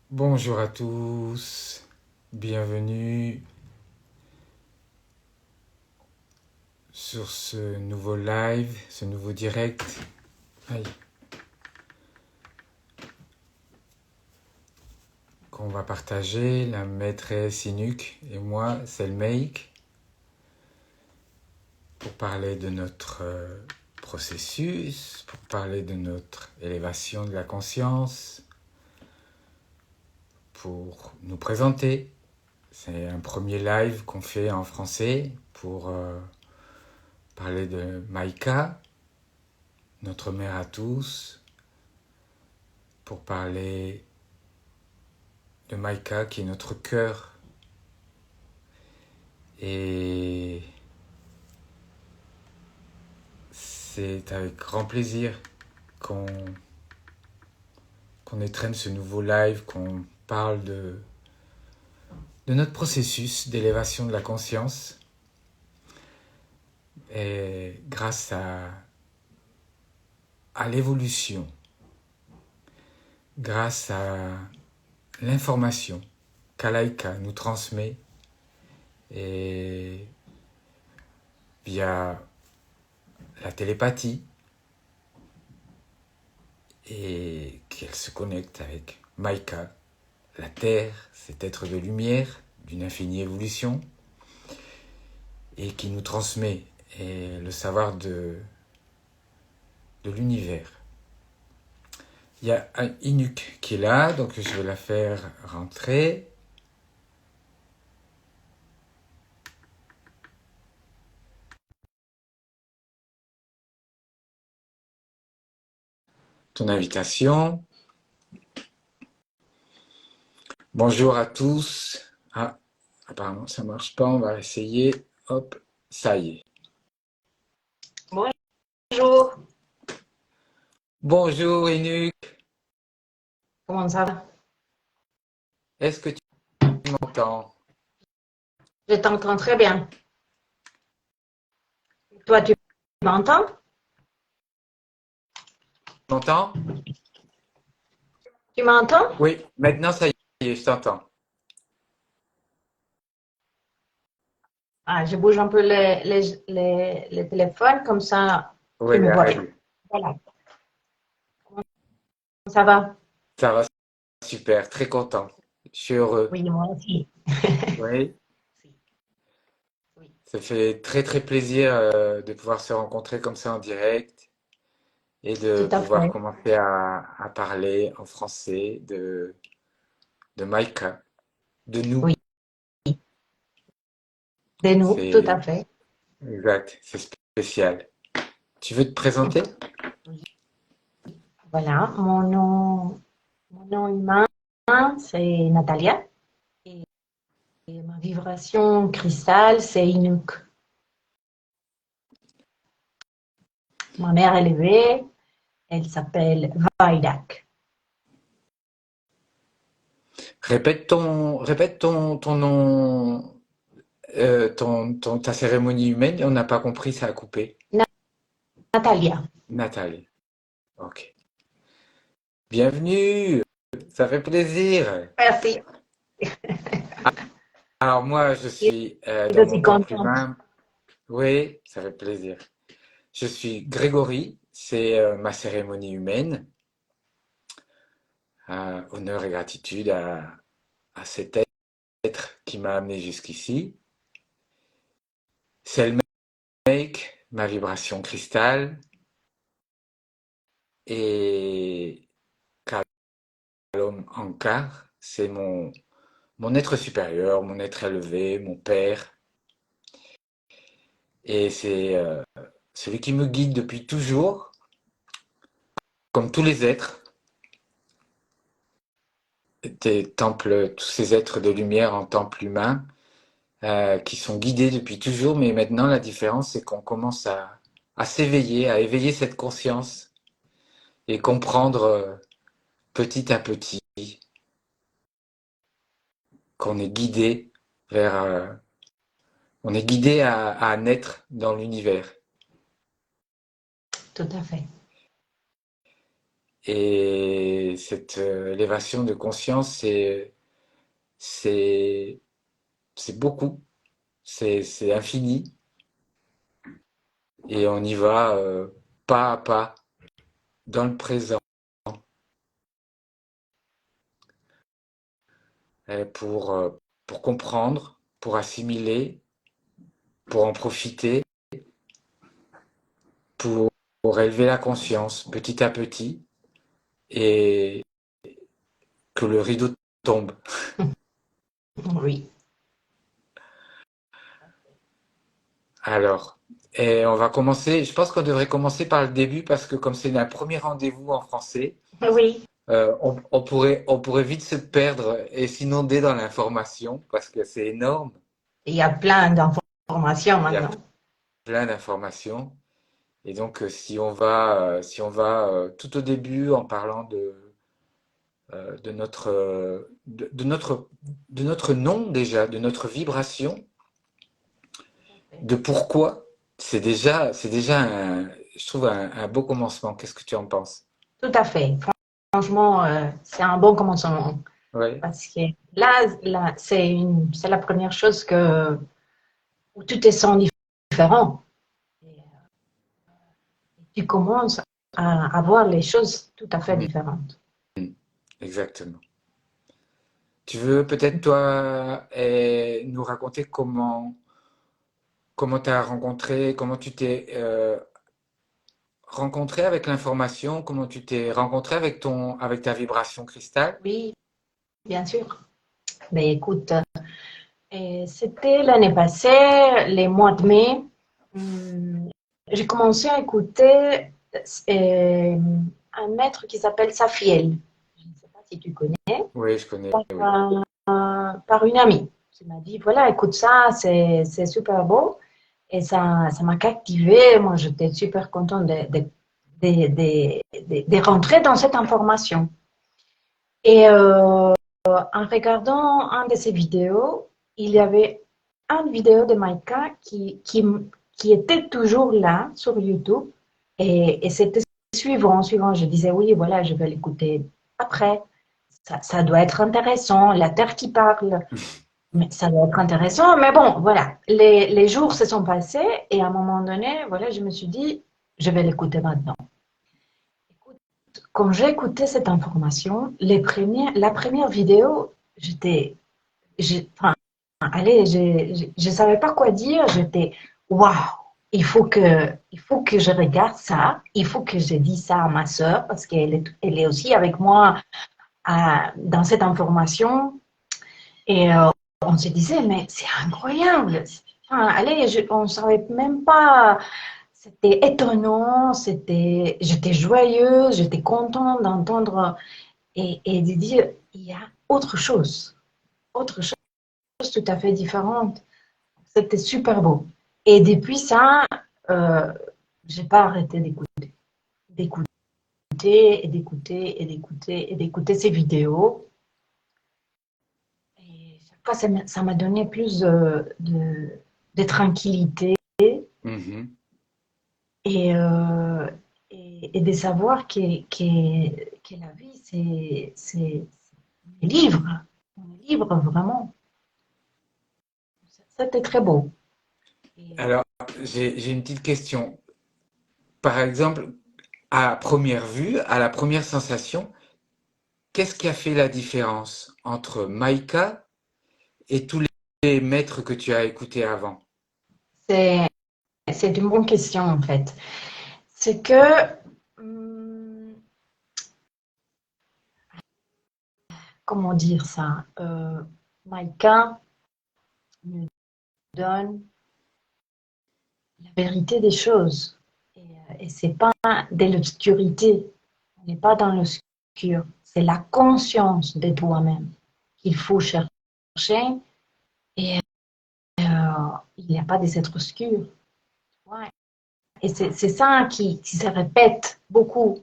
Bonjour à tous, bienvenue sur ce nouveau live, ce nouveau direct. Aïe. Qu'on va partager, la maîtresse Inuk et moi, Selmeik, pour parler de notre processus, pour parler de notre élévation de la conscience, pour nous présenter. C'est un premier live qu'on fait en français pour parler de Maïka, notre mère à tous, pour parler de Maïka qui est notre cœur. Et c'est avec grand plaisir qu'on étrenne ce nouveau live, qu'on parle de notre processus d'élévation de la conscience. Et grâce à l'évolution, grâce à l'information qu'Alaïka nous transmet et via la télépathie et qu'elle se connecte avec Maïka, la Terre, cet être de lumière d'une infinie évolution et qui nous transmet le savoir de l'univers. Il y a un Inuk qui est là, donc je vais la faire rentrer. Ton invitation. Bonjour à tous. Ah, apparemment ça marche pas, on va essayer. Hop, ça y est. Bonjour, Bonjour Inuk, comment ça va? est-ce que tu m'entends? Je t'entends très bien. Toi, tu m'entends? Tu m'entends? Tu m'entends? Oui, maintenant ça y est, je t'entends. Ah, je bouge un peu les téléphones, comme ça, tu Oui, me vois bien. allez. Voilà, ça va? Ça va super, très content. Je suis heureux. Oui, moi aussi. Oui, Oui, ça fait très très plaisir de pouvoir se rencontrer comme ça en direct et de tout à pouvoir fait. commencer à parler en français de Maïka, de nous. Oui, de nous, tout C'est à fait. exact, c'est spécial. Tu veux te présenter? Oui. Voilà, mon nom humain, c'est Natalia. Et, et ma vibration cristal, c'est Inuk. Ma mère élevée, elle s'appelle Vaidak. Répète ton nom, ta cérémonie humaine. On n'a pas compris, ça a coupé. Natalia. Nathalie. Ok. Bienvenue, ça fait plaisir. Merci. Alors moi, je Et suis je dans mon suis temple contente. humain. Oui, ça fait plaisir. Je suis Grégory, c'est ma cérémonie humaine. Honneur et gratitude à cet être qui m'a amené jusqu'ici. C'est le make, ma vibration cristal. Et Kalom Ankar, c'est mon être supérieur, mon être élevé, mon père. Et c'est celui qui me guide depuis toujours, comme tous les êtres, des temples, tous ces êtres de lumière en temple humain, qui sont guidés depuis toujours, mais maintenant la différence c'est qu'on commence à s'éveiller, à éveiller cette conscience et comprendre petit à petit qu'on est guidé vers, on est guidé à naître dans l'univers. Tout à fait. Et cette élévation de conscience, c'est, c'est beaucoup, c'est infini, et on y va pas à pas, dans le présent, pour comprendre, pour assimiler, pour en profiter, pour, pour élever la conscience petit à petit, et que le rideau tombe. Oui. Alors, et on va commencer, je pense qu'on devrait commencer par le début parce que comme c'est un premier rendez-vous en français, Oui. on pourrait vite se perdre et s'inonder dans l'information parce que c'est énorme. Il y a plein d'informations Il y a maintenant. plein d'informations. Et donc, si on va tout au début en parlant de notre, de notre nom déjà, de notre vibration, de pourquoi, c'est déjà je trouve un beau commencement. Qu'est-ce que tu en penses? Tout à fait. Franchement, c'est un bon commencement. Oui, Parce que là c'est la première chose où tout est sans différent. Et tu commences à voir les choses tout à fait différentes. exactement. Tu veux peut-être toi nous raconter comment tu as rencontré, comment tu t'es rencontré avec l'information, comment tu t'es rencontré avec avec ta vibration cristal? Oui, bien sûr. Mais écoute, c'était l'année passée, les mois de mai. hum, J'ai commencé à écouter un maître qui s'appelle Safiel. Je ne sais pas si tu connais. Oui, je connais, oui. Par une amie qui m'a dit, voilà, écoute ça, c'est super beau. Et ça m'a captivée. Moi, j'étais super contente de rentrer dans cette information. Et en regardant un de ces vidéos, il y avait une vidéo de Maïka qui était toujours là sur YouTube. Et c'était suivant. Je disais, oui, voilà, je vais l'écouter après. Ça doit être intéressant. La Terre qui parle. Mais ça doit être intéressant. Mais bon, voilà. Les jours se sont passés et à un moment donné, voilà, je me suis dit, je vais l'écouter maintenant. Quand j'ai écouté cette information, la première vidéo, enfin, allez, je savais pas quoi dire. J'étais, waouh, il faut que je regarde ça. Il faut que je dise ça à ma sœur parce elle est aussi avec moi dans cette information. Et on se disait, mais c'est incroyable. Enfin, allez, on ne savait même pas. C'était étonnant, j'étais joyeuse, j'étais contente d'entendre et de dire, il y a autre chose tout à fait différente. C'était super beau. Et depuis ça, euh, j'ai pas arrêté d'écouter d'écouter ces vidéos. Et chaque fois, ça m'a donné plus de tranquillité Mhm. et, euh, et de savoir que la vie, on est libre. On est libre vraiment. C'était très beau. Et, Alors, j'ai une petite question. Par exemple, à première vue, à la première sensation, qu'est-ce qui a fait la différence entre Maïka et tous les maîtres que tu as écoutés avant? c'est, c'est une bonne question en fait. C'est que, comment dire ça, Maïka me donne la vérité des choses. Et c'est pas de l'obscurité. On n'est pas dans l'obscur. C'est la conscience de toi-même qu'il faut chercher. Et il n'y a pas des êtres obscurs. Ouais. Et c'est ça qui se répète beaucoup.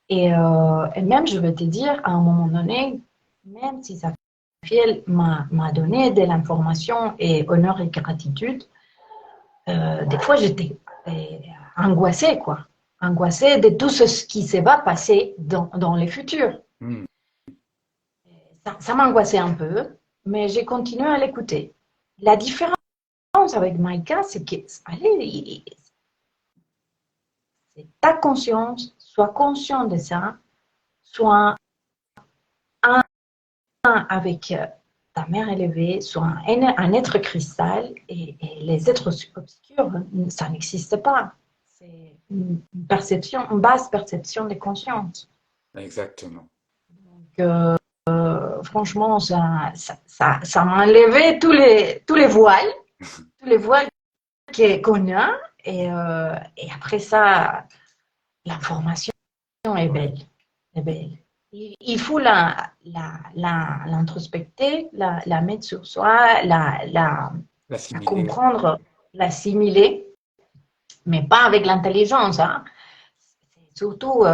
Et même, je vais te dire, à un moment donné, même si sa fille m'a donné de l'information et honneur et gratitude, des fois j'étais angoissée, quoi. angoissée de tout ce qui se va passer dans les futurs. Hmm. Ça m'angoissait un peu, mais j'ai continué à l'écouter. La différence avec Maïka, c'est que, allez, c'est ta conscience, sois conscient de ça, sois un avec ta mère élevée, sois un être cristal, et les êtres obscurs, ça n'existe pas. C'est une perception, une basse perception des consciences. Exactement. Donc, franchement, ça m'a enlevé tous les voiles qu'on a. Et après ça, l'information est belle. Est belle. Il faut l'introspecter, la mettre sur soi, la L'assimiler. comprendre, l'assimiler, mais pas avec l'intelligence. Hein. C'est surtout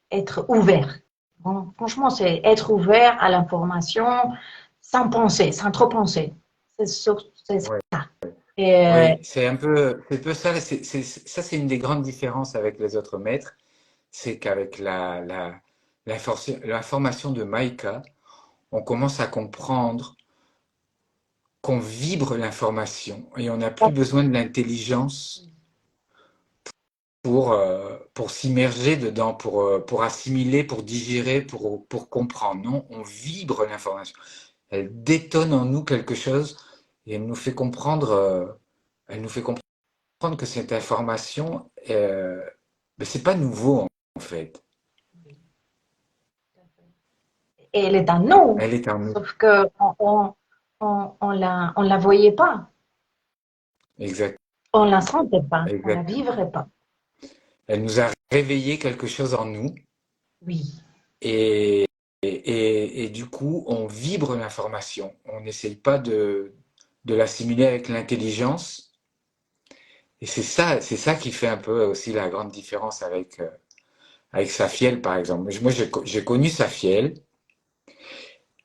être ouvert. Bon, franchement, c'est être ouvert à l'information sans penser, sans trop penser. C'est ça. Ouais. Et, Oui, c'est un peu ça. Ça, c'est une des grandes différences avec les autres maîtres. C'est qu'avec la formation de Maïka, on commence à comprendre qu'on vibre l'information et on n'a plus besoin de l'intelligence pour s'immerger dedans, pour assimiler, pour digérer, pour comprendre. Non, on vibre l'information. Elle détonne en nous quelque chose et elle nous fait comprendre que cette information, ben, c'est pas nouveau en fait. elle est en nous, Elle est en nous. sauf qu'on la voyait pas, Exact, on la sentait pas, on la exactement. vivrait pas. Elle nous a réveillé quelque chose en nous Oui, et, et du coup, on vibre l'information. On n'essaye pas de l'assimiler avec l'intelligence. Et c'est ça qui fait un peu aussi la grande différence avec Safiel, par exemple. Moi, j'ai connu Safiel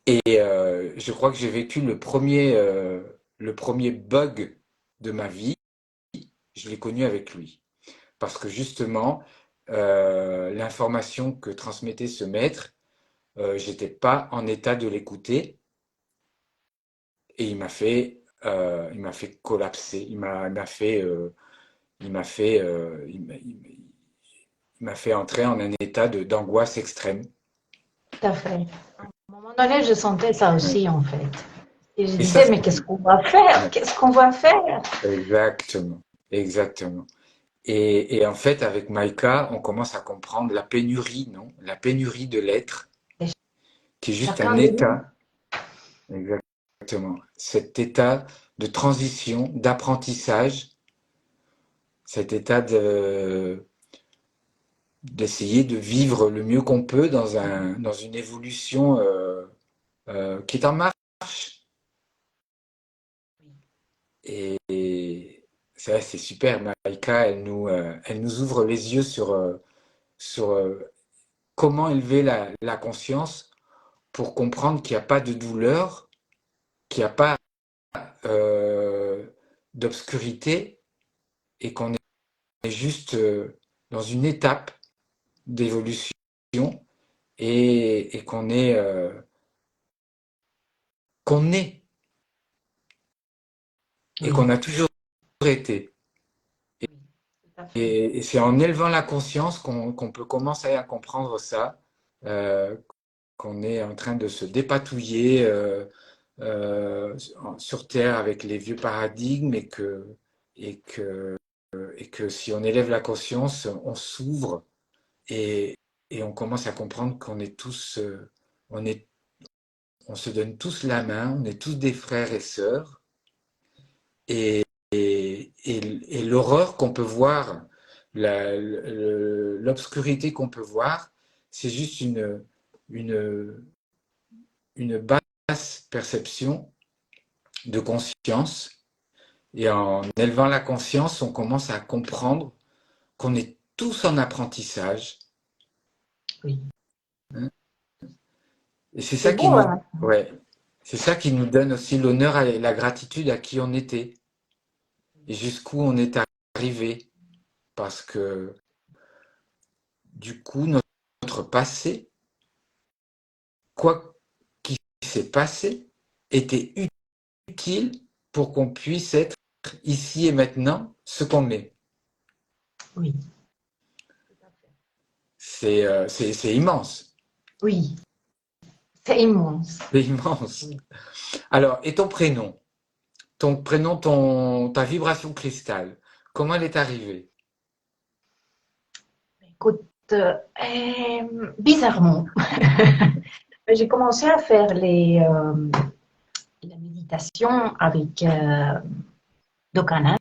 et je crois que j'ai vécu le premier bug de ma vie. Je l'ai connu avec lui. Parce que justement, l'information que transmettait ce maître, j'étais pas en état de l'écouter et il m'a fait collapser. Il m'a fait, il m'a fait entrer en un état d'angoisse extrême. tout à fait. À un moment donné, je sentais ça Ouais. aussi, en fait. Et je Et ça, disais, mais qu'est-ce qu'on va faire? ouais, Qu'est-ce qu'on va faire? exactement, exactement. Et en fait, avec Maïka, on commence à comprendre la pénurie, non? La pénurie de l'être, Et qui est juste un chacun de nous, état. Exactement. Cet état de transition, d'apprentissage, cet état d'essayer de vivre le mieux qu'on peut dans une évolution qui est en marche. Et ça, c'est super. Maïka, elle nous ouvre les yeux sur comment élever la conscience pour comprendre qu'il n'y a pas de douleur, qu'il n'y a pas euh, d'obscurité et qu'on est juste dans une étape d'évolution et qu'on est et oui, qu'on a toujours été. oui, tout à fait. Et c'est en élevant la conscience qu'on peut commencer à comprendre ça, euh, qu'on est en train de se dépatouiller sur Terre avec les vieux paradigmes et que, et que si on élève la conscience, on s'ouvre et, et on commence à comprendre qu'on est tous, on est, on se donne tous la main, on est tous des frères et sœurs et, et l'horreur qu'on peut voir, l'obscurité qu'on peut voir, c'est juste une, une basse perception de conscience. Et en élevant la conscience, on commence à comprendre qu'on est tous en apprentissage. Oui. Hein. Et c'est C'est ça qui beau, nous, hein? ouais, c'est ça qui nous donne aussi l'honneur et la gratitude à qui on était et jusqu'où on est arrivé. Parce que du coup, notre passé, quoi qu'il s'est passé, était utile pour qu'on puisse être ici et maintenant ce qu'on est. Oui, C'est immense. oui, c'est immense. C'est immense. Oui. Alors, et ton prénom? Ton prénom, ta vibration cristal, comment elle est arrivée? Écoute, bizarrement, j'ai commencé à faire la méditation avec Dokana.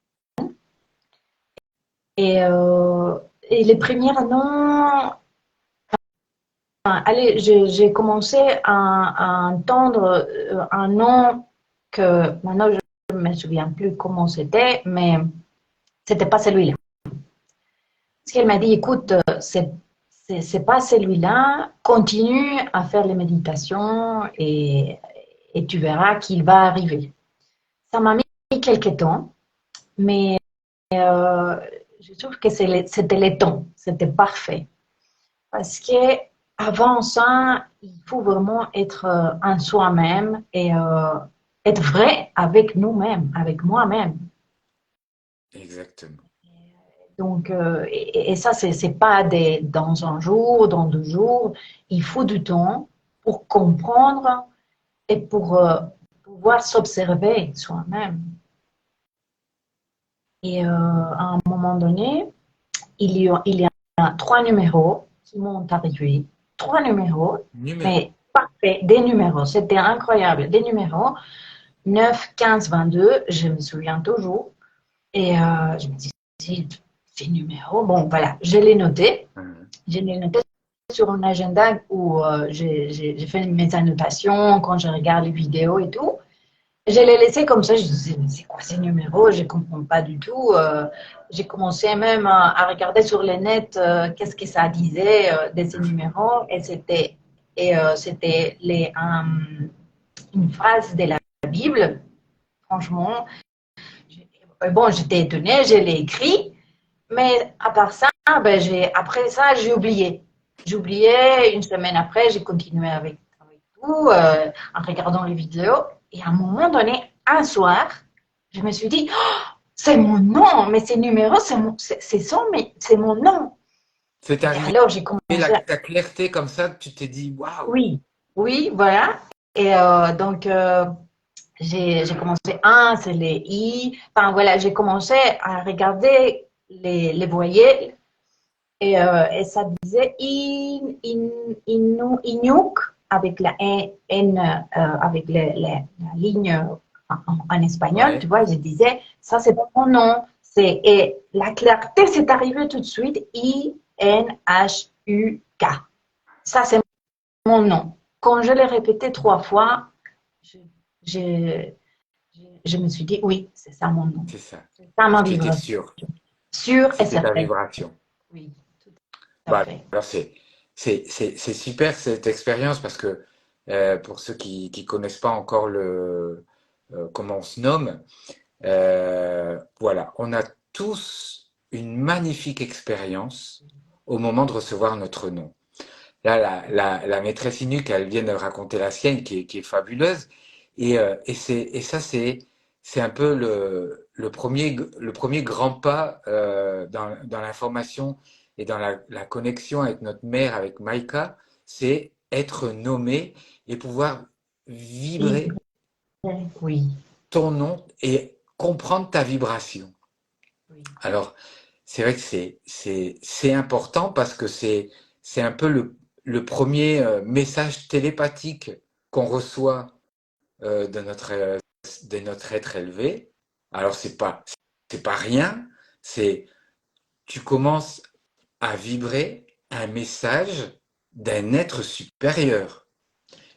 Et, euh, et les premières noms, allez, j'ai commencé à entendre un nom que maintenant je ne me souviens plus comment c'était, mais c'était pas celui-là. Parce qu'elle m'a dit, écoute, c'est pas celui-là, continue à faire les méditations et tu verras qu'il va arriver. Ça m'a mis quelques temps, mais euh, je trouve que c'était le temps, c'était parfait. Parce que avant ça, il faut vraiment être en soi-même et être vrai avec nous-mêmes, avec moi-même. Exactement. Donc, et ça, c'est pas dans un jour, dans 2 jours. Il faut du temps pour comprendre et pour pouvoir s'observer soi-même. Et à un moment donné, il y a 3 numéros qui m'ont arrivé. 3 numéros, Numéro. mais parfait, des numéros. C'était incroyable. Des numéros 9, 15, 22, je me souviens toujours. Et je me dis, ces numéros, bon, voilà, je les noté. Hein. Je l'ai noté sur un agenda où j'ai fait mes annotations quand je regarde les vidéos et tout. Je l'ai laissé comme ça. Je disais, mais c'est quoi ces numéros? Je ne comprends pas du tout. J'ai commencé même à regarder sur le net qu'est-ce que ça disait de ces numéros. C'était une phrase de la Bible. Franchement, bon, j'étais étonnée, je l'ai écrit. Mais à part ça, ben, après ça, j'ai oublié. J'ai oublié, une semaine après, j'ai continué avec tout, en regardant les vidéos. Et à un moment donné, un soir, je me suis dit, oh, c'est mon nom, mais ces numéros, c'est mon nom. C'est Et arrivé alors, j'ai commencé à... ta clarté comme ça, tu t'es dit waouh. Oui, oui, voilà. Et donc, j'ai commencé, c'est les I. Enfin, voilà, j'ai commencé à regarder les voyelles. Et ça disait Inuk avec la N, avec la ligne en espagnol, tu Ouais, vois, je disais, ça c'est pas mon nom. Et la clarté s'est arrivée tout de suite, Inhuk. Ça c'est mon nom. Quand je l'ai répété 3 fois, je, je, je me suis dit, oui, c'est ça mon nom. c'est ça. C'est ça ma Tu étais vibration. sûr. Sûre et C'était ta certaine. vibration. Oui, tout à Bah, fait. alors c'est super cette expérience parce que pour ceux qui connaissent pas encore comment on se nomme, voilà, on a tous une magnifique expérience au moment de recevoir notre nom. Là, la maîtresse Inuk, elle vient de raconter la sienne qui est fabuleuse. Et ça, c'est un peu le premier grand pas dans l'information et dans la connexion avec notre mère, avec Maïka, c'est être nommé et pouvoir vibrer Oui, ton nom et comprendre ta vibration. oui, Alors, c'est vrai que c'est important parce que c'est un peu le premier message télépathique qu'on reçoit de notre être élevé. Alors, c'est pas rien, c'est tu commences à vibrer un message d'un être supérieur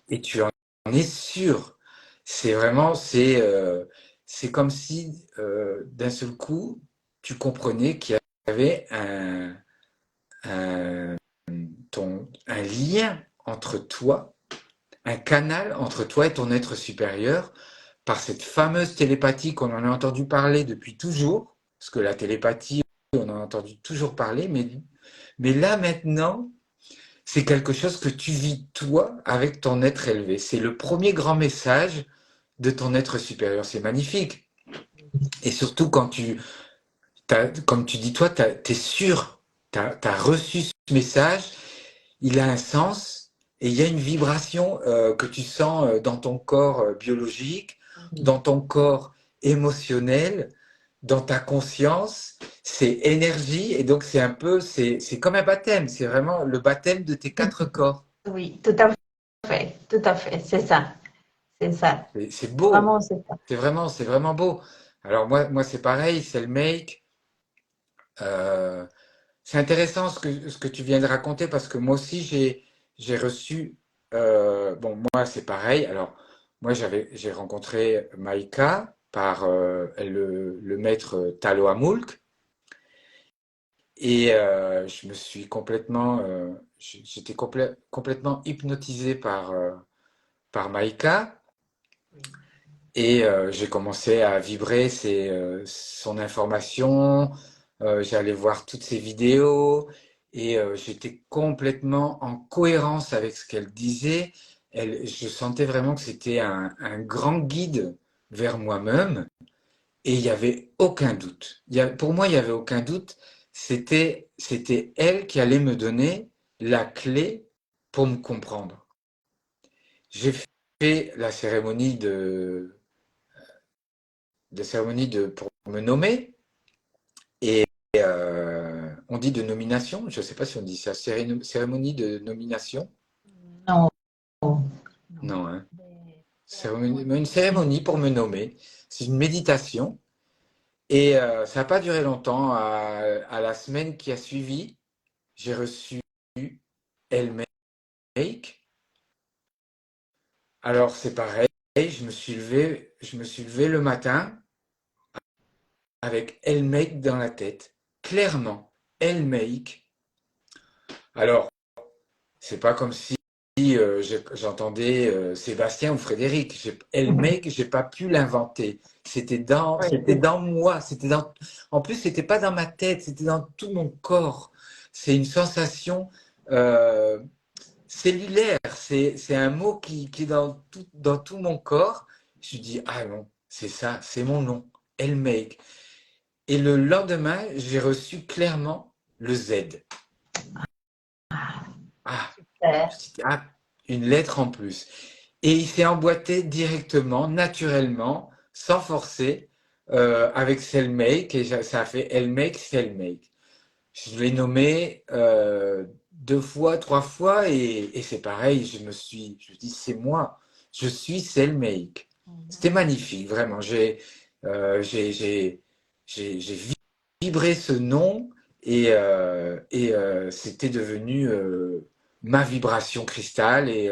et tu en es sûr. C'est vraiment, c'est comme si d'un seul coup, tu comprenais qu'il y avait un, un lien entre toi, un canal entre toi et ton être supérieur par cette fameuse télépathie qu'on en a entendu parler depuis toujours, parce que la télépathie, on en a entendu toujours parler, mais Mais là, maintenant, c'est quelque chose que tu vis toi avec ton être élevé. C'est le premier grand message de ton être supérieur. C'est magnifique. Et surtout quand comme tu dis toi, tu es sûr, tu as reçu ce message, il a un sens et il y a une vibration que tu sens dans ton corps biologique, dans ton corps émotionnel, dans ta conscience. C'est énergie et donc c'est comme un baptême. C'est vraiment le baptême de tes quatre corps. Oui, tout à fait, c'est ça, C'est beau. vraiment c'est ça. C'est vraiment beau. Alors moi c'est pareil, c'est le make. Euh, c'est intéressant ce que tu viens de raconter parce que moi aussi j'ai reçu. Bon, moi c'est pareil. Alors moi j'ai rencontré Maïka par le maître Talo Amulk et je me suis j'étais complètement hypnotisé par Maïka. Et j'ai commencé à vibrer son information, j'allais voir toutes ses vidéos et j'étais complètement en cohérence avec ce qu'elle disait. Je sentais vraiment que c'était un grand guide vers moi-même et il n'y avait aucun doute. Pour moi, il n'y avait aucun doute. C'était elle qui allait me donner la clé pour me comprendre. J'ai fait la cérémonie pour me nommer. Et on dit de nomination, je ne sais pas si on dit ça, cérémonie de nomination. Non, non. Non, hein. Oui, Une cérémonie pour me nommer. C'est une méditation. Et ça n'a pas duré longtemps. À la semaine qui a suivi, j'ai reçu Make. Alors c'est pareil, je me suis levé le matin avec Make dans la tête. Clairement, Make. Alors, c'est pas comme si j'entendais Sébastien ou Frédéric. El Make, j'ai pas pu l'inventer. C'était dans moi. En plus, c'était pas dans ma tête, c'était dans tout mon corps. C'est une sensation euh, cellulaire. C'est un mot qui est dans tout mon corps. Je dis, ah non, c'est ça, c'est mon nom. El Make. Et le lendemain, j'ai reçu clairement le Z. Ah, super. ah, une lettre en plus. Et il s'est emboîté directement, naturellement, sans forcer, avec Cellmake, et ça a fait Elmake, Cellmake. Je l'ai nommé deux fois, trois fois, et c'est pareil, je me dis, c'est moi, je suis Cellmake. C'était magnifique, vraiment. Euh, j'ai, j'ai, j'ai vibré ce nom, et c'était devenu ma vibration cristal, et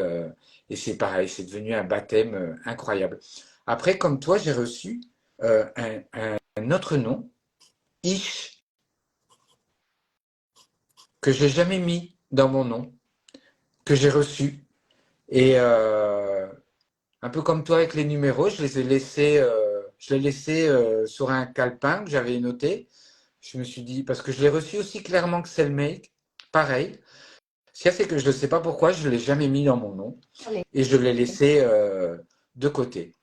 c'est pareil, c'est devenu un baptême incroyable. Après, comme toi, j'ai reçu un autre nom, Ish, que j'ai jamais mis dans mon nom, que j'ai reçu. Et un peu comme toi avec les numéros, je l'ai laissé sur un calepin que j'avais noté. Je me suis dit, parce que je l'ai reçu aussi clairement que c'est le mec, pareil. Ce qu'il y a, c'est que je ne sais pas pourquoi, je ne l'ai jamais mis dans mon nom Allez. et je l'ai laissé de côté.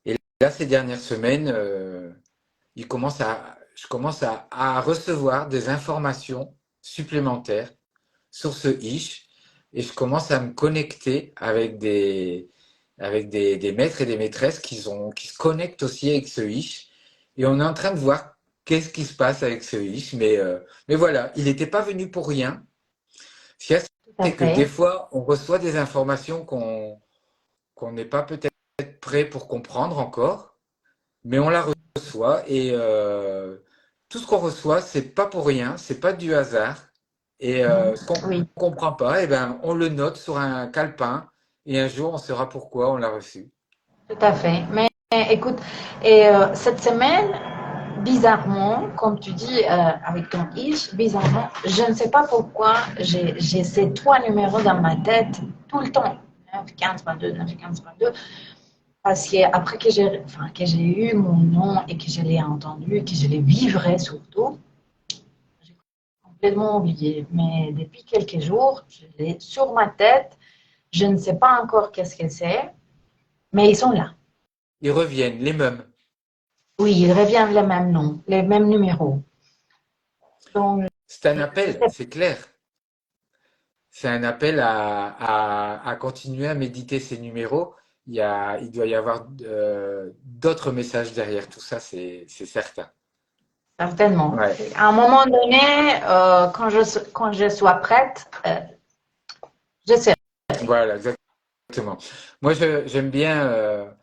Et là, ces dernières semaines, je commence à recevoir des informations supplémentaires sur ce Ish et je commence à me connecter avec des maîtres et des maîtresses qui se connectent aussi avec ce Ish. Et on est en train de voir qu'est-ce qui se passe avec ce Ish. Mais voilà, il n'était pas venu pour rien. Ce qu'il y a, Tout à c'est que des fait. fois, on reçoit des informations qu'on n'est pas peut-être prêt pour comprendre encore, mais on la reçoit et tout ce qu'on reçoit, c'est pas pour rien, c'est pas du hasard. Et ce qu'on Oui, comprend pas, eh ben, on le note sur un calepin et un jour on saura pourquoi on l'a reçu. tout à fait. Mais écoute, cette semaine, bizarrement, comme tu dis avec ton ish, bizarrement, je ne sais pas pourquoi j'ai ces trois numéros dans ma tête tout le temps. 9, 15, 22, 9, 15, 22. Parce qu'après que j'ai eu mon nom et que je l'ai entendu et que je l'ai vivré surtout, j'ai complètement oublié. Mais depuis quelques jours, je l'ai sur ma tête. Je ne sais pas encore qu'est-ce que c'est, mais ils sont là. Ils reviennent, les mêmes. Oui, ils reviennent les mêmes noms, les mêmes numéros. Donc, C'est un je appel, sais c'est clair. C'est un appel à continuer à méditer ces numéros. Il doit y avoir d'autres messages derrière tout ça, c'est certain. certainement. Ouais, À un moment donné, quand je sois prête, je sais. voilà, exactement. Moi, j'aime bien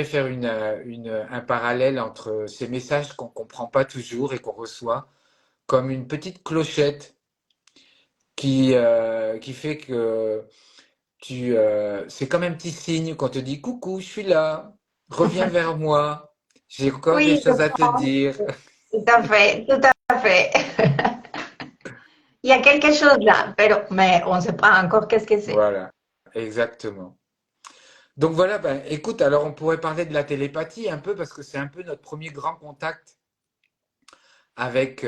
faire un parallèle entre ces messages qu'on comprend pas toujours et qu'on reçoit, comme une petite clochette qui fait que c'est comme un petit signe qu'on te dit coucou, je suis là, reviens vers moi, j'ai encore des Oui, je choses à te pense. dire. Tout à fait, tout à fait. Il y a quelque chose là, mais on ne sait pas encore qu'est-ce que c'est. Voilà, exactement. Donc voilà, ben, écoute, alors on pourrait parler de la télépathie un peu parce que c'est un peu notre premier grand contact avec,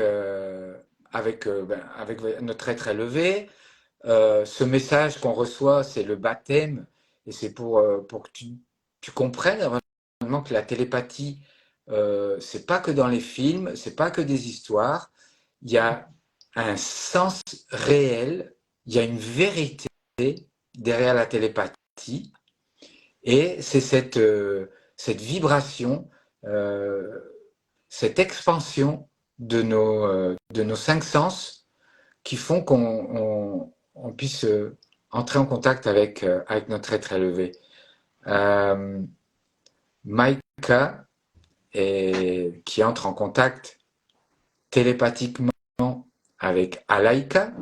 avec notre être élevé. Ce message qu'on reçoit, c'est le baptême et c'est pour que tu comprennes vraiment que la télépathie, c'est pas que dans les films, c'est pas que des histoires. Il y a un sens réel, il y a une vérité derrière la télépathie et c'est cette vibration, euh, cette expansion de nos cinq sens qui font on puisse entrer en contact avec notre être élevé. Euh, Maïka, qui entre en contact télépathiquement avec Alaïka.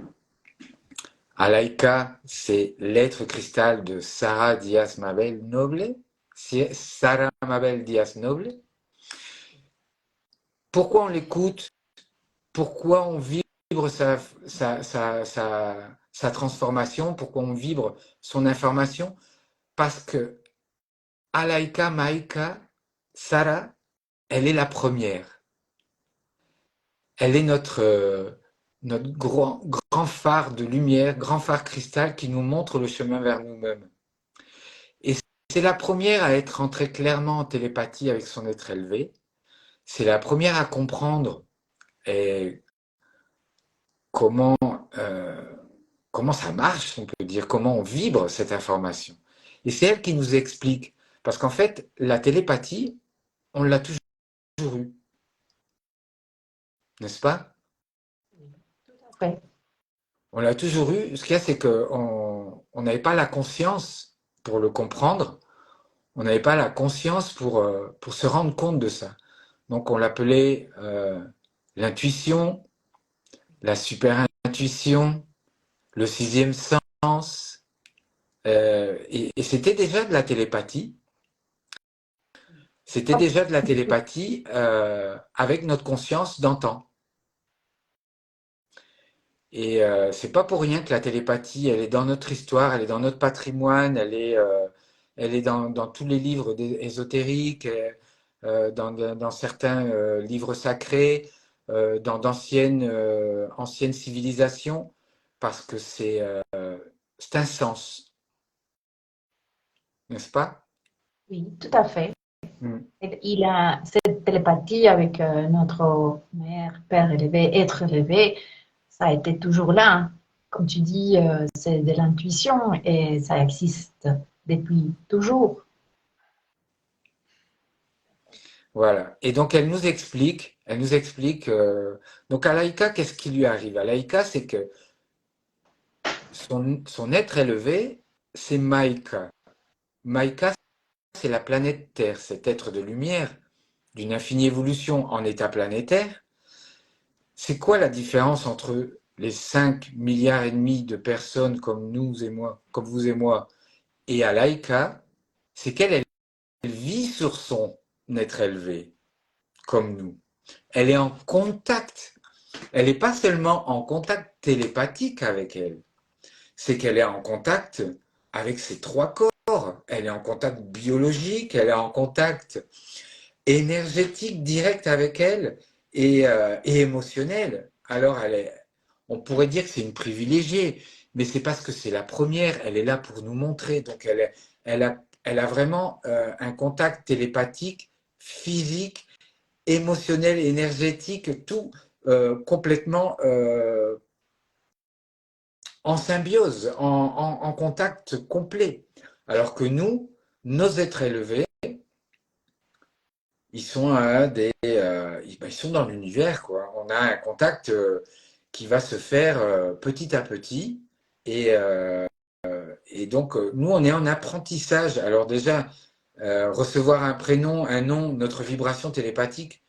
Alaïka, c'est l'être cristal de Sarah Diaz Mabel Noble. Sarah Mabel Diaz Noble. Pourquoi on l'écoute? Pourquoi on vibre sa transformation? Pourquoi on vibre son information? Parce que Alaïka, Maïka, Sarah, elle est la première. Elle est notre grand phare de lumière, grand phare cristal qui nous montre le chemin vers nous-mêmes. Et c'est la première à être entrée clairement en télépathie avec son être élevé. C'est la première à comprendre et comment, euh, comment ça marche, on peut dire, comment on vibre cette information. Et c'est elle qui nous explique. Parce qu'en fait, la télépathie, on l'a toujours eu, n'est-ce pas? Tout à fait. On l'a toujours eu. Ce qu'il y a, c'est qu'on n'avait pas la conscience pour le comprendre. On n'avait pas la conscience pour se rendre compte de ça. Donc on l'appelait l'intuition, la super intuition, le sixième sens. Et c'était déjà de la télépathie. C'était déjà de la télépathie avec notre conscience d'antan. Et c'est pas pour rien que la télépathie, elle est dans notre histoire, elle est dans notre patrimoine, elle est dans tous les livres ésotériques, dans certains livres sacrés, dans anciennes civilisations, parce que c'est un sens, n'est-ce pas? Oui, tout à fait. Mm. Et il a cette télépathie avec notre mère, père élevé, être élevé, ça a été toujours là, hein. Comme tu dis, c'est de l'intuition et ça existe depuis toujours. Voilà. Et donc elle nous explique. Donc à Laïka, qu'est-ce qui lui arrive? À Laïka, c'est que son être élevé, c'est Maïka. Maïka, c'est la planète Terre, cet être de lumière, d'une infinie évolution en état planétaire. C'est quoi la différence entre les 5 milliards et demi de personnes comme nous et moi, comme vous et moi, et Alaïka? C'est qu'elle elle vit sur son être élevé, comme nous. Elle est en contact. Elle n'est pas seulement en contact télépathique avec elle, c'est qu'elle est en contact avec ses trois corps. Elle est en contact biologique, elle est en contact énergétique direct avec elle et émotionnel. Alors on pourrait dire que c'est une privilégiée, mais c'est parce que c'est la première, elle est là pour nous montrer. Donc elle a vraiment un contact télépathique, physique, émotionnel, énergétique, tout complètement en symbiose, en contact complet. Alors que nous, nos êtres élevés, ils sont ils sont dans l'univers, quoi. On a un contact qui va se faire petit à petit. Et, euh, et donc, nous, on est en apprentissage. Alors déjà, recevoir un prénom, un nom, notre vibration télépathique,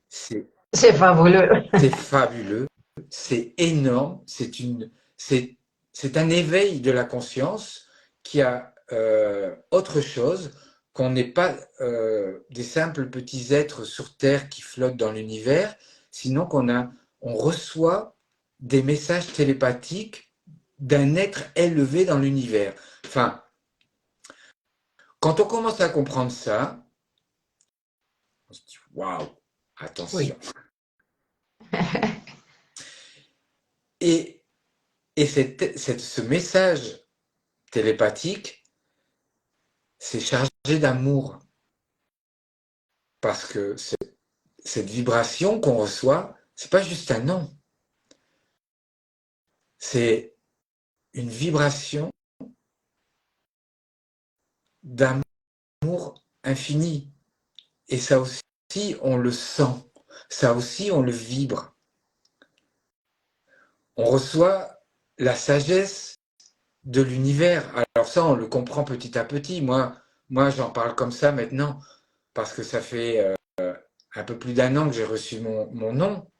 c'est C'est fabuleux. c'est fabuleux, c'est énorme, c'est, c'est un éveil de la conscience qui a autre chose, qu'on n'est pas des simples petits êtres sur Terre qui flottent dans l'univers, sinon on reçoit des messages télépathiques d'un être élevé dans l'univers. Enfin, quand on commence à comprendre ça, on se dit waouh, Oui, attention. Et, et ce message télépathique, c'est chargé d'amour. Parce que cette vibration qu'on reçoit, c'est pas juste un nom. C'est une vibration d'amour infini. Et ça aussi, on le sent. Ça aussi, on le vibre. On reçoit la sagesse de l'univers. Alors ça, on le comprend petit à petit. Moi j'en parle comme ça maintenant parce que ça fait un peu plus d'un an que j'ai reçu mon nom.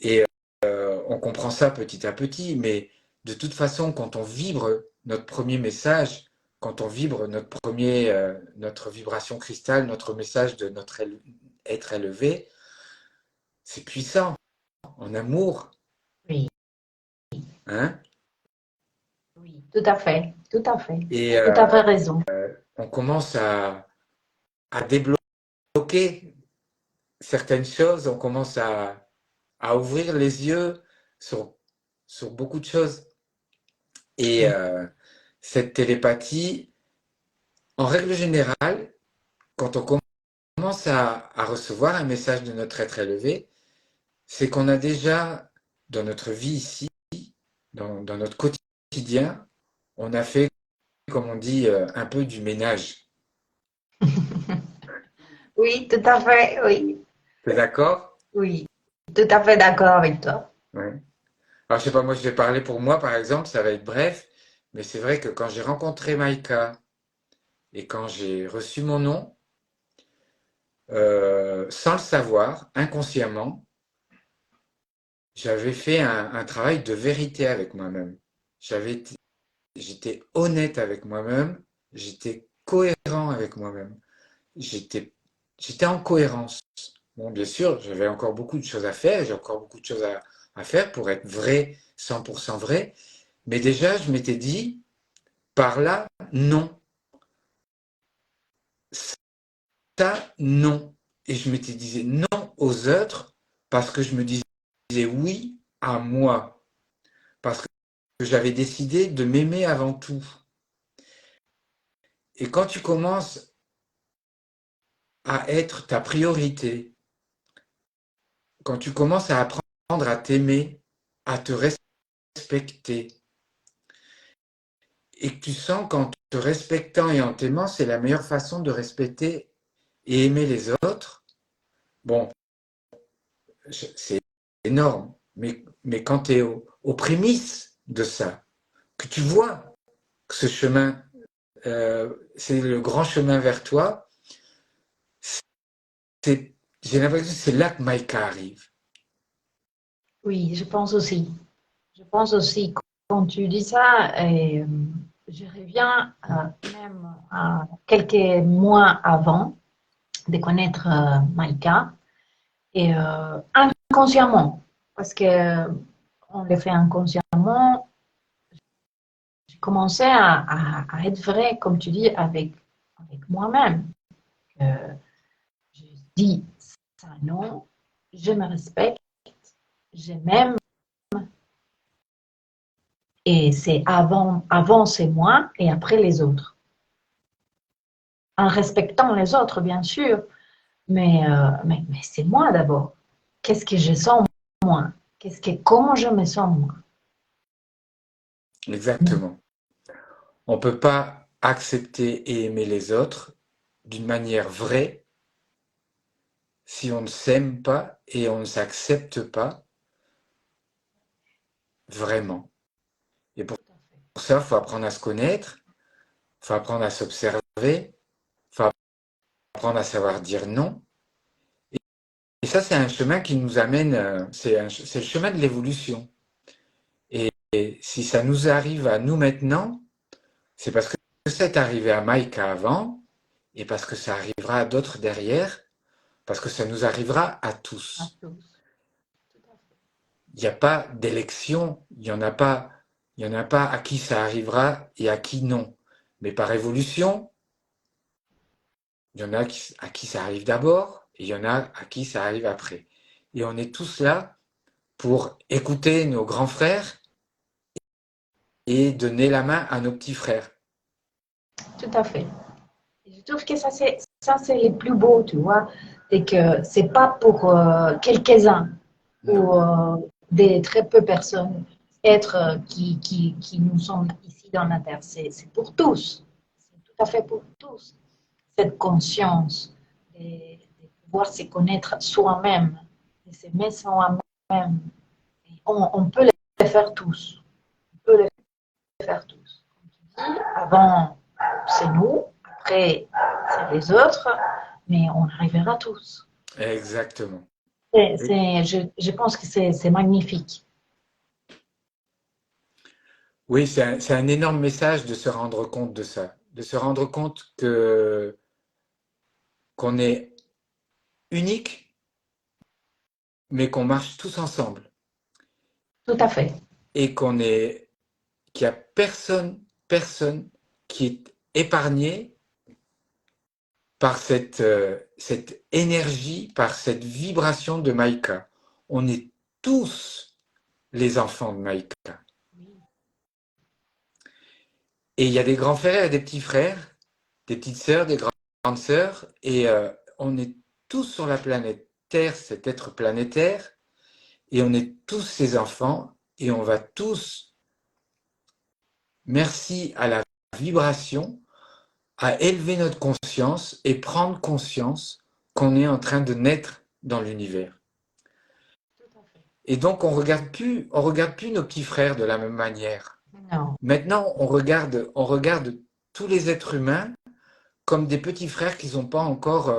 Et on comprend ça petit à petit, mais de toute façon, quand on vibre notre premier message, quand on vibre notre vibration cristal, notre message de notre être élevé, c'est puissant, en amour, oui, hein? oui, tout à fait, tout à fait. Et Tout à fait raison. on commence à débloquer certaines choses, on commence à ouvrir les yeux sur, sur beaucoup de choses. Et Oui, cette télépathie, en règle générale, quand on commence à recevoir un message de notre être élevé, c'est qu'on a déjà, dans notre vie ici, dans notre quotidien, on a fait, comme on dit, un peu du ménage. oui, tout à fait, oui, T'es d'accord? oui, tout à fait d'accord avec toi. Ouais. Alors, je sais pas, moi, je vais parler pour moi, par exemple, ça va être bref, mais c'est vrai que quand j'ai rencontré Maïka et quand j'ai reçu mon nom, sans le savoir, inconsciemment, j'avais fait un travail de vérité avec moi-même. J'avais J'étais honnête avec moi-même, j'étais cohérent avec moi-même, j'étais, j'étais en cohérence. Bon, bien sûr, j'avais encore beaucoup de choses à faire, j'ai encore beaucoup de choses à faire pour être vrai, 100% vrai, mais déjà, je m'étais dit, par là, non, ça, non. Et je m'étais dit non aux autres parce que je me disais oui à moi, parce que j'avais décidé de m'aimer avant tout. Et quand tu commences à être ta priorité, quand tu commences à apprendre à t'aimer, à te respecter, et que tu sens qu'en te respectant et en t'aimant, c'est la meilleure façon de respecter et aimer les autres, bon, c'est énorme. Mais quand tu es aux prémices de ça, que tu vois que ce chemin, c'est le grand chemin vers toi, j'ai l'impression que c'est là que Maïka arrive. Oui, je pense aussi. Je pense aussi, quand tu dis ça, et, je reviens même à quelques mois avant de connaître Maïka, et inconsciemment, parce que on le fait inconsciemment, j'ai commencé à être vrai, comme tu dis, avec moi-même. Je dis ça non, je me respecte, je m'aime, Et c'est avant c'est moi et après les autres. En respectant les autres, bien sûr, mais c'est moi d'abord. Qu'est-ce que je sens moi? Comment je me sens moi? Exactement. On ne peut pas accepter et aimer les autres d'une manière vraie si on ne s'aime pas et on ne s'accepte pas vraiment. Et pour ça, il faut apprendre à se connaître, il faut apprendre à s'observer, il faut apprendre à savoir dire non. Et ça, c'est un chemin qui nous amène, c'est le chemin de l'évolution. Et si ça nous arrive à nous maintenant, c'est parce que c'est arrivé à Maïka avant, et parce que ça arrivera à d'autres derrière, parce que ça nous arrivera à À tous. tous. Tout à fait. Il n'y a pas d'élection, il y en a pas à qui ça arrivera et à qui non. Mais par évolution, il y en a à qui ça arrive d'abord, et il y en a à qui ça arrive après. Et on est tous là pour écouter nos grands frères et donner la main à nos petits frères. Tout à fait. Je trouve que ça c'est le plus beau, tu vois, et que c'est pas pour quelques-uns Non. ou des très peu personnes, êtres qui nous sont ici dans la Terre. C'est pour tous. C'est tout à fait pour tous. Cette conscience de pouvoir se connaître soi-même, de s'aimer soi-même. On peut les faire tous. On peut les faire tous. Comme tu dis, avant, c'est nous. Après, c'est les autres. Mais on arrivera tous. Exactement. Je pense que c'est magnifique. Oui, c'est un énorme message de se rendre compte de ça, de se rendre compte que qu'on est unique, mais qu'on marche tous ensemble Tout à fait. et qu'il y a personne qui est épargné par cette énergie, par cette vibration de Maïka. On est tous les enfants de Maïka. Et il y a des grands frères et des petits frères, des petites sœurs, des grandes sœurs, et on est tous sur la planète Terre, cet être planétaire, et on est tous ses enfants, et on va tous, merci à la vibration, à élever notre conscience et prendre conscience qu'on est en train de naître dans l'univers. Et donc on regarde plus nos petits frères de la même manière. Non. Maintenant, on regarde tous les êtres humains comme des petits frères qui sont pas encore,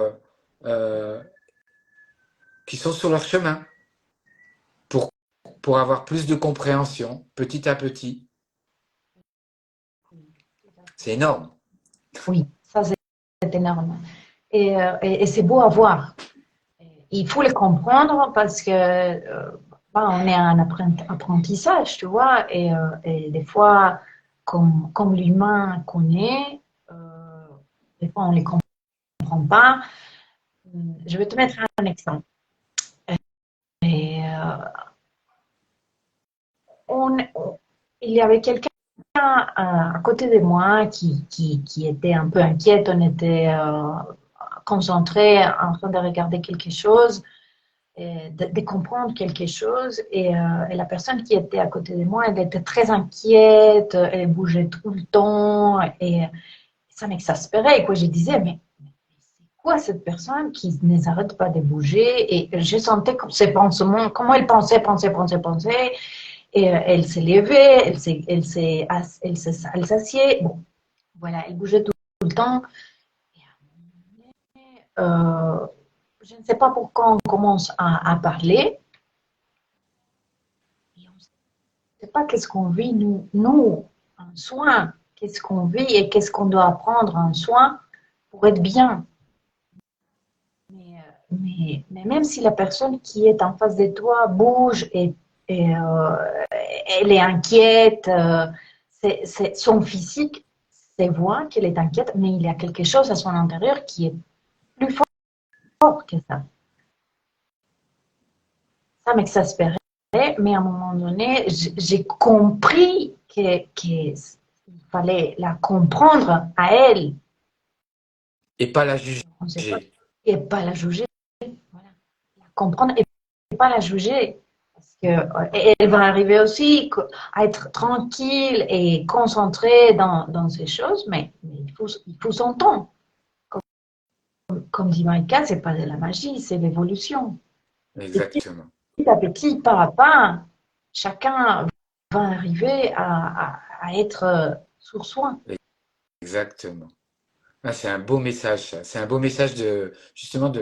euh, qui sont sur leur chemin pour, pour avoir plus de compréhension, petit à petit. C'est énorme. Oui, ça c'est énorme. Et c'est beau à voir. Il faut le comprendre parce que on est en apprentissage, tu vois, et des fois, comme l'humain qu'on est, des fois on ne les comprend pas. Je vais te mettre un exemple. Et, on, il y avait quelqu'un à côté de moi qui était un peu inquiète. On était concentré en train de regarder quelque chose, de comprendre quelque chose. Et la personne qui était à côté de moi, elle était très inquiète, elle bougeait tout le temps et ça m'exaspérait. Et quoi, je disais, mais c'est quoi cette personne qui ne s'arrête pas de bouger? Et je sentais comme ses pensements, comment elle pensait. Et elle s'est levée, elle s'assied. Bon, voilà, elle bougeait tout le temps. Euh, je ne sais pas pourquoi on commence à parler. Et on ne sait pas qu'est-ce qu'on vit, nous en soin. Qu'est-ce qu'on vit et qu'est-ce qu'on doit apprendre en soin pour être bien. Mais même si la personne qui est en face de toi bouge et elle est inquiète, son physique, c'est voit qu'elle est inquiète, mais il y a quelque chose à son intérieur qui est plus fort que ça. Ça m'exaspérait, mais à un moment donné, j'ai compris qu'il fallait la comprendre à elle. Et pas la juger. On sait pas, et pas la juger. Voilà. La comprendre et pas la juger. Parce que, elle va arriver aussi à être tranquille et concentrée dans ces choses, mais il faut son temps. Comme dit Maïka, c'est pas de la magie, c'est l'évolution. Petit Exactement. à petit, pas à pas, chacun va arriver à être sur soi. Exactement. Ah, c'est un beau message, ça. C'est un beau message de justement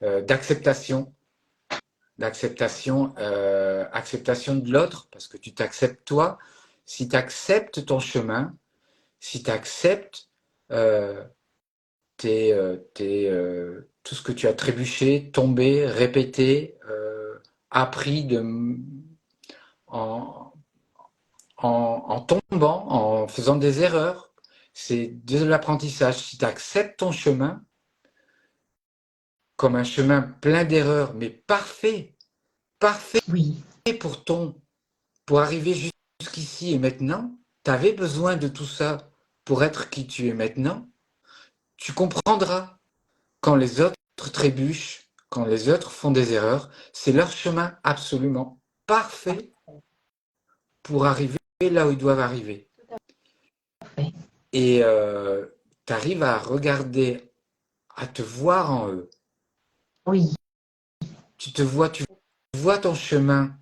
d'acceptation, acceptation de l'autre, parce que tu t'acceptes toi. Si tu acceptes ton chemin, si tu acceptes tout ce que tu as trébuché, tombé, répété, appris en, en tombant, en faisant des erreurs, c'est de l'apprentissage. Si tu acceptes ton chemin comme un chemin plein d'erreurs, mais parfait, parfait Oui, pour arriver jusqu'ici et maintenant, tu avais besoin de tout ça pour être qui tu es maintenant, tu comprendras quand les autres trébuchent, quand les autres font des erreurs, c'est leur chemin absolument parfait pour arriver là où ils doivent arriver. parfait. Et tu arrives à regarder, à te voir en eux. Oui, Tu vois ton chemin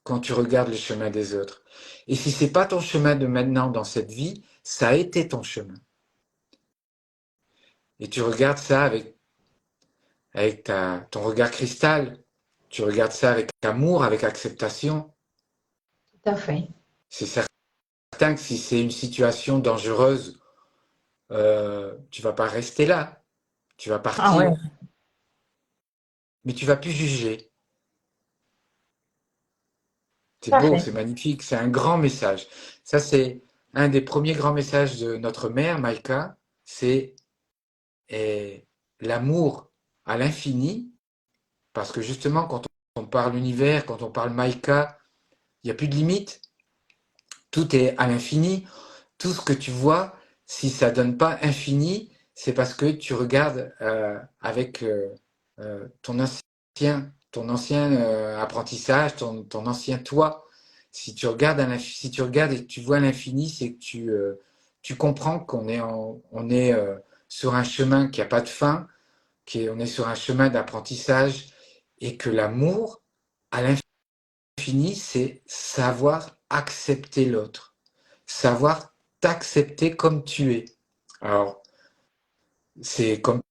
quand tu regardes le chemin des autres. Et si c'est pas ton chemin de maintenant dans cette vie, ça a été ton chemin. Et tu regardes ça avec ton regard cristal. Tu regardes ça avec amour, avec acceptation. tout à fait. C'est certain que si c'est une situation dangereuse, tu vas pas rester là. Tu vas Ah ouais, partir. Mais tu vas plus juger. C'est tout à beau, fait. c'est magnifique, c'est un grand message. Ça, c'est un des premiers grands messages de notre mère, Maïka, c'est l'amour à l'infini, parce que justement, quand on parle univers, quand on parle Maïka, il n'y a plus de limite, tout est à l'infini, tout ce que tu vois, si ça donne pas infini, c'est parce que tu regardes avec ton ancien apprentissage, ton ancien toi. Si tu regardes et que tu vois l'infini, c'est que tu comprends on est sur un chemin qui n'a pas de fin, on est sur un chemin d'apprentissage et que l'amour à l'infini, c'est savoir accepter l'autre, savoir t'accepter comme tu es. Alors, c'est comme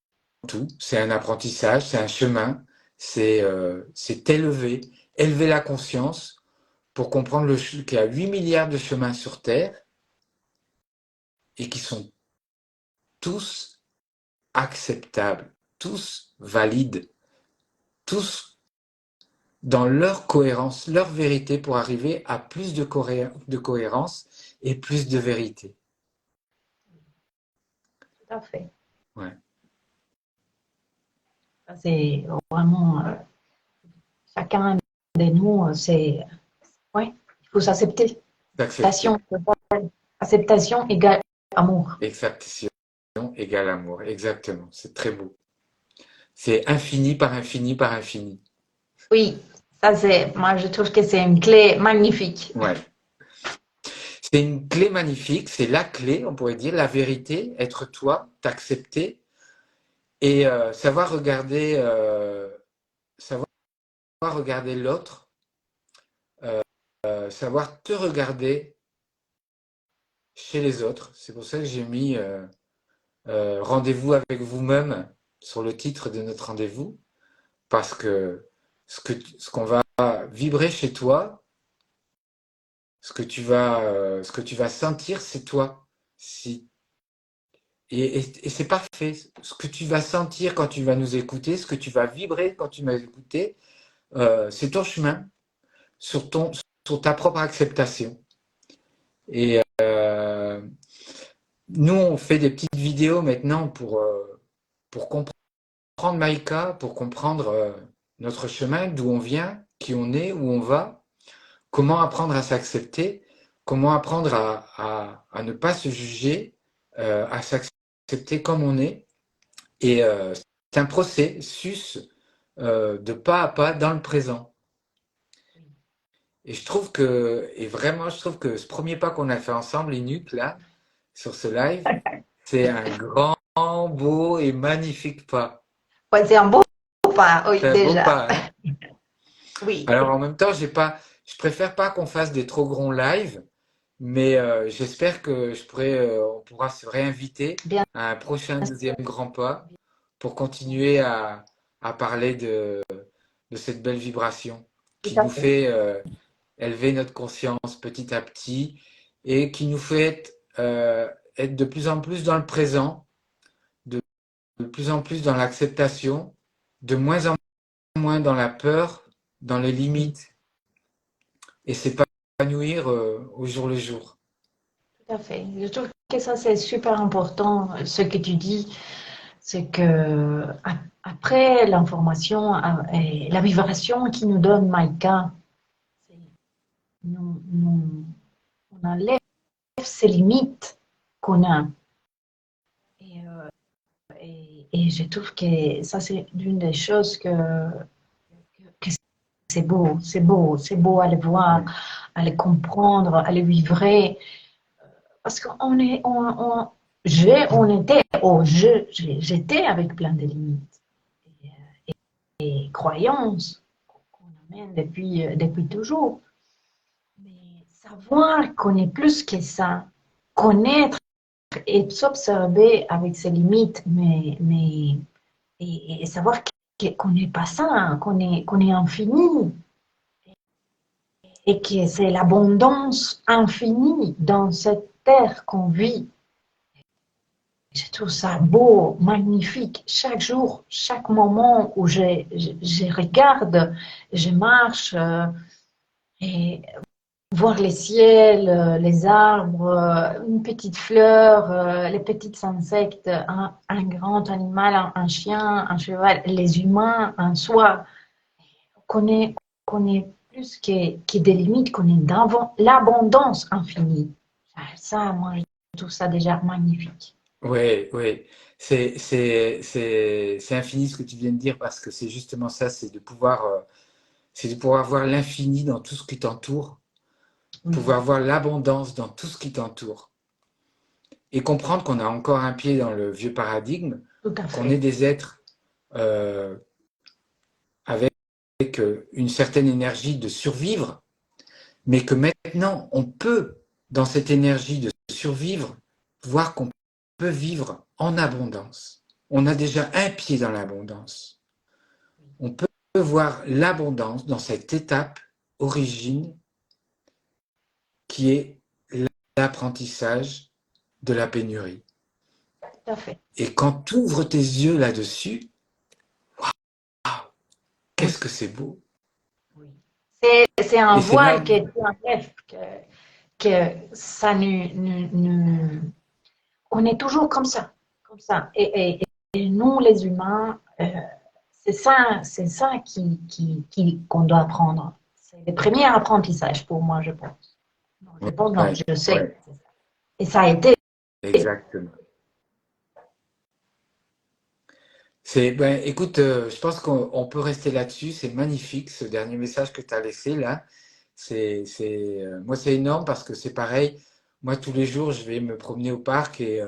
tout, c'est un apprentissage, c'est un chemin, c'est élever la conscience pour comprendre qu'il y a 8 milliards de chemins sur Terre et qui sont tous acceptables, tous valides, tous dans leur cohérence, leur vérité pour arriver à plus de cohérence et plus de vérité. Tout à fait. Ouais. Ça, c'est vraiment chacun de nous, c'est ouais, il faut s'accepter. D'accepter. Acceptation égale amour. Acceptation égale amour. Exactement. C'est très beau. C'est infini par infini par infini. Oui, ça c'est, moi je trouve que c'est une clé magnifique. Ouais. C'est une clé magnifique. C'est la clé, on pourrait dire, la vérité, être toi, t'accepter et savoir regarder l'autre, savoir te regarder chez les autres. C'est pour ça que j'ai mis rendez-vous avec vous-même sur le titre de notre rendez-vous, parce que ce qu'on va vibrer chez toi, ce que tu vas sentir, c'est toi. Si, et c'est parfait. Ce que tu vas sentir quand tu vas nous écouter, ce que tu vas vibrer quand tu vas écouter, c'est ton chemin sur sur ta propre acceptation. Et nous, on fait des petites vidéos maintenant pour comprendre Maïka, pour comprendre notre chemin, d'où on vient, qui on est, où on va, comment apprendre à s'accepter, comment apprendre à ne pas se juger, à s'accepter comme on est. Et c'est un processus de pas à pas dans le présent. Et je trouve que, et vraiment, je trouve que ce premier pas qu'on a fait ensemble, Linux, là, sur ce live, c'est un grand, beau et magnifique pas. Ouais, c'est un beau pas, oui, C'est un beau déjà. pas, hein. Oui, Alors en même temps, je préfère pas qu'on fasse des trop grands lives, mais j'espère que on pourra se réinviter bien à un prochain deuxième sûr. grand pas pour continuer à parler de cette belle vibration Tout qui à nous fait. fait élever notre conscience petit à petit et qui nous fait être de plus en plus dans le présent, de, de plus en plus dans l'acceptation, de moins en moins dans la peur, dans les Oui, limites et s'épanouir au jour le jour. tout à fait. Je trouve que ça, c'est super important, ce que tu dis. C'est que après l'information et la vibration qui nous donne Maïka, on enlève ces limites qu'on a. Et, et je trouve que ça, c'est l'une des choses que c'est beau à le voir, Ouais. à le comprendre, à le vivre. Parce qu'on est, on était, j'étais avec plein de limites et croyances qu'on amène depuis toujours. Mais savoir qu'on est plus que ça, connaître et s'observer avec ses limites, et savoir qu'on n'est pas ça, qu'on est infini et que c'est l'abondance infinie dans cette terre qu'on vit. Je trouve ça beau, magnifique. Chaque jour, chaque moment où je regarde, je marche et voir les ciels, les arbres, une petite fleur, les petits insectes, un grand animal, un chien, un cheval, les humains en soi, qu'on qu'on est plus que des limites, qu'on est dans l'abondance infinie. Ça, moi, je trouve ça déjà magnifique. Ouais, ouais. C'est infini ce que tu viens de dire parce que c'est justement ça, c'est de pouvoir voir l'infini dans tout ce qui t'entoure, Oui, pouvoir voir l'abondance dans tout ce qui t'entoure et comprendre qu'on a encore un pied dans le vieux paradigme, tout à qu'on est fait. des êtres euh, avec une certaine énergie de survivre, mais que maintenant on peut, dans cette énergie de survivre, voir qu'on peut vivre en abondance. On a déjà un pied dans l'abondance. On peut voir l'abondance dans cette étape origine qui est l'apprentissage de la pénurie. Tout à fait. Et quand tu ouvres tes yeux là-dessus, Oui, qu'est-ce que c'est beau. oui. C'est un Et c'est là voile où... que tu enlèves, que ça on est toujours comme ça, comme ça. Et nous, les humains, c'est ça qu'on doit apprendre. C'est le premier apprentissage pour moi, je pense. Non, je pense, non, Ouais, je sais. ouais, Et ça a été. exactement. Ben, écoute, je pense qu'on peut rester là-dessus. C'est magnifique, ce dernier message que tu as laissé là. Moi, c'est énorme parce que c'est pareil. Moi, tous les jours, je vais me promener au parc et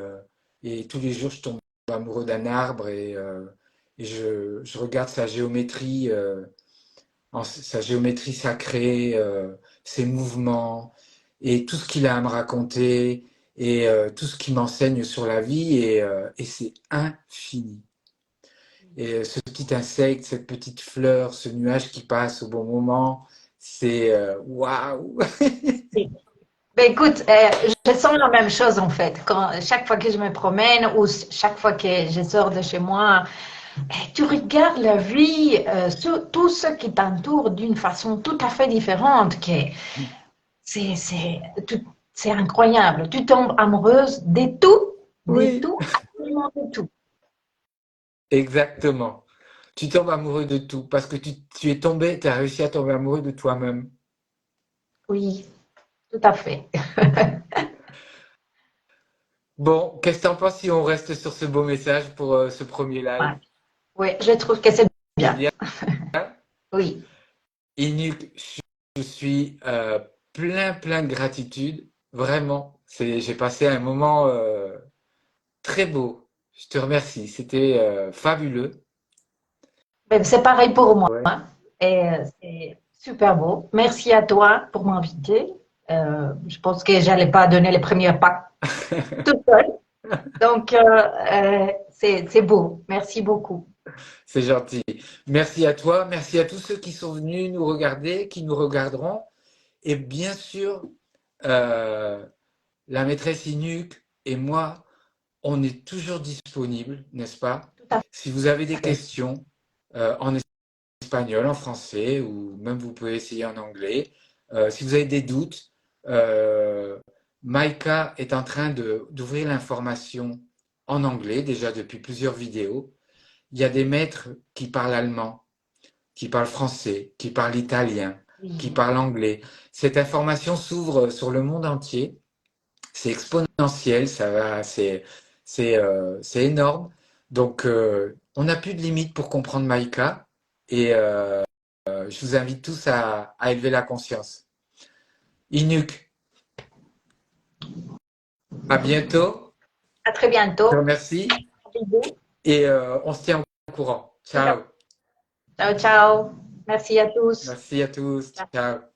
tous les jours, je tombe amoureux d'un arbre et je regarde sa géométrie sacrée, ses mouvements et tout ce qu'il a à me raconter et tout ce qu'il m'enseigne sur la vie et c'est infini. Et ce petit insecte, cette petite fleur, ce nuage qui passe au bon moment, c'est waouh! Ben écoute, je sens la même chose en fait. Chaque fois que je me promène ou chaque fois que je sors de chez moi, tu regardes la vie, tout ce qui t'entoure d'une façon tout à fait différente. C'est, c'est, c'est incroyable. Tu tombes amoureuse de Oui, tout, absolument de tout. exactement. Tu tombes amoureux de tout parce que tu es tombé, tu as réussi à tomber amoureux de toi-même. Oui, tout à fait. Bon, qu'est-ce que tu en penses si on reste sur ce beau message pour ce premier live? Ouais. Oui, je trouve que c'est C'est bien. bien. Oui. Inuk, je suis plein de gratitude. Vraiment, j'ai passé un moment très beau. Je te remercie. C'était fabuleux. Ben, c'est pareil pour moi. Ouais. Et c'est super beau. Merci à toi pour m'inviter. Je pense que j'allais pas donner les premiers pas toute seule. Donc, c'est beau. Merci beaucoup. C'est gentil. Merci à toi. Merci à tous ceux qui sont venus nous regarder, qui nous regarderont. Et bien sûr, euh, la maîtresse Inuk et moi, on est toujours disponibles, n'est-ce pas? Tout à Si vous avez des fait. questions en espagnol, en français, ou même vous pouvez essayer en anglais. Si vous avez des doutes, euh, Maïka est en train d'ouvrir l'information en anglais déjà depuis plusieurs vidéos. Il y a des maîtres qui parlent allemand, qui parlent français, qui parlent italien, qui Oui. parlent anglais. Cette information s'ouvre sur le monde entier. C'est exponentiel, ça va, c'est énorme. Donc, on n'a plus de limite pour comprendre Maïka. Et je vous invite tous à élever la conscience. Inuk, à bientôt. À très Je te bientôt. remercie Bisous. et on se tient au courant. Tout à Ciao. fait. Ciao, ciao. Merci à tous. Merci à tous. Ciao. Ciao.